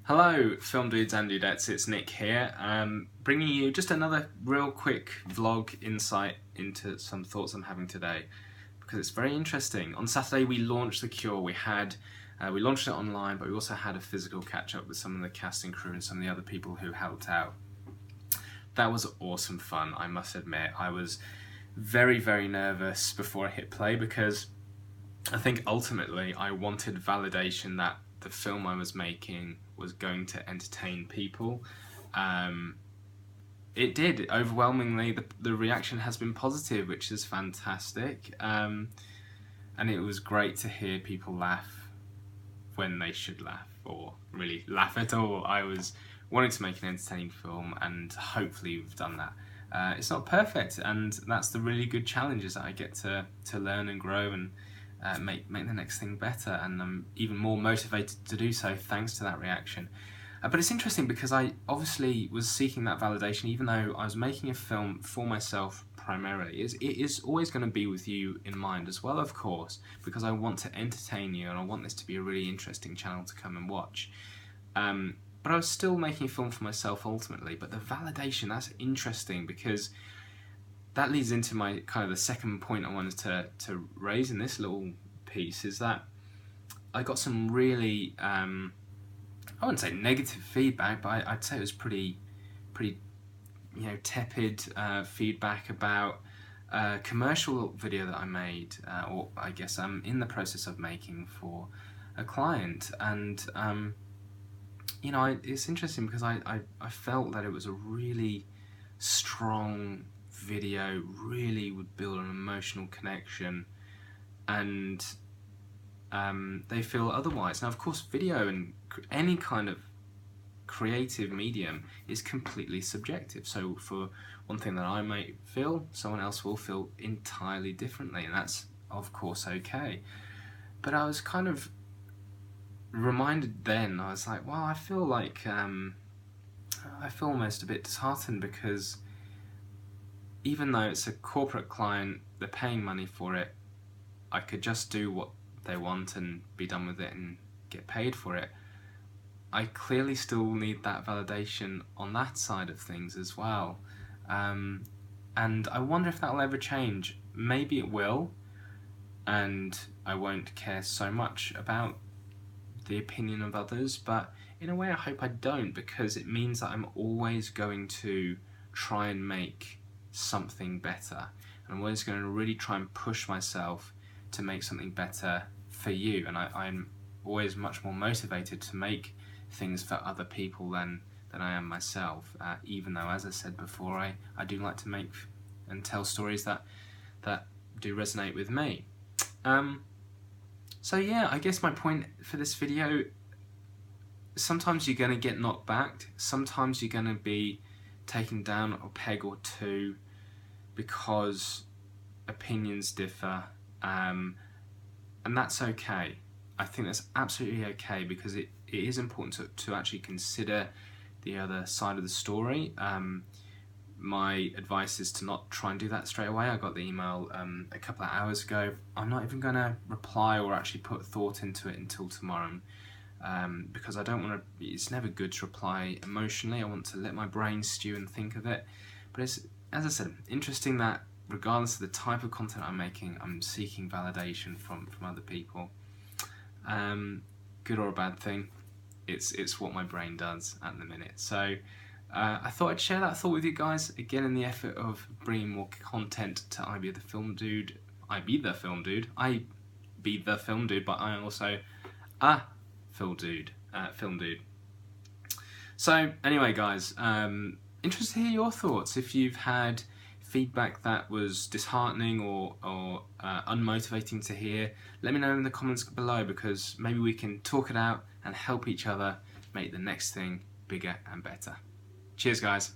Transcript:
Hello, film dudes and dudettes, it's Nick here, bringing you just another real quick vlog insight into some thoughts I'm having today, because it's very interesting. On Saturday we launched The Cure. We launched it online, but we also had a physical catch-up with some of the casting crew and some of the other people who helped out. That was awesome fun, I must admit. I was very, very nervous before I hit play, because I think ultimately I wanted validation that the film I was making was going to entertain people. It did. Overwhelmingly, the reaction has been positive, which is fantastic. And it was great to hear people laugh when they should laugh, or really laugh at all. I was wanting to make an entertaining film, and hopefully we've done that. It's not perfect, and that's the really good challenge, is that I get to learn and grow and make the next thing better, and I'm even more motivated to do so thanks to that reaction. But it's interesting because I obviously was seeking that validation, even though I was making a film for myself primarily. It is always going to be with you in mind as well, of course, because I want to entertain you and I want this to be a really interesting channel to come and watch. But I was still making a film for myself ultimately. But the validation, that's interesting, because that leads into my kind of the second point I wanted to raise in this little piece, is that I got some really, I wouldn't say negative feedback, but I'd say it was pretty tepid feedback about a commercial video that I made, or I guess I'm in the process of making for a client. And it's interesting because I felt that it was a really strong video, really would build an emotional connection, and they feel otherwise. Now, of course, video and any kind of creative medium is completely subjective. So for one thing that I might feel, someone else will feel entirely differently, and that's of course okay. But I was kind of reminded then, I was like, well, I feel like I feel almost a bit disheartened, because even though it's a corporate client, they're paying money for it, I could just do what they want and be done with it and get paid for it. I clearly still need that validation on that side of things as well. And I wonder if that will ever change. Maybe it will, and I won't care so much about the opinion of others, but in a way I hope I don't, because it means that I'm always going to try and make something better, and I'm always going to really try and push myself to make something better for you, and I'm always much more motivated to make things for other people than I am myself, even though, as I said before, I do like to make and tell stories that do resonate with me. So yeah, I guess my point for this video, sometimes you're going to get knocked back, sometimes you're going to be taken down a peg or two because opinions differ, and that's okay. I think that's absolutely okay, because it is important to actually consider the other side of the story. My advice is to not try and do that straight away. I got the email a couple of hours ago. I'm not even going to reply or actually put thought into it until tomorrow, because I don't want to. It's never good to reply emotionally. I want to let my brain stew and think of it. But it's, as I said, interesting that regardless of the type of content I'm making, I'm seeking validation from other people. Good or a bad thing, it's what my brain does at the minute. So I thought I'd share that thought with you guys, again in the effort of bringing more content to I Be the Film Dude. I be the film dude, but I am also a film dude. So anyway, guys, interested to hear your thoughts. If you've had feedback that was disheartening or unmotivating to hear, let me know in the comments below, because maybe we can talk it out and help each other make the next thing bigger and better. Cheers, guys.